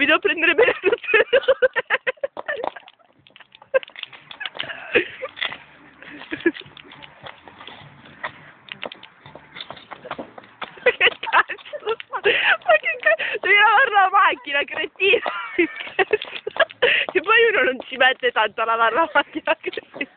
mi devo prendere bene tutte le due. Ma che cazzo? Ma che cazzo? Devi lavare la macchina, cretino! Che poi uno non ci mette tanto a lavare la macchina, cretino.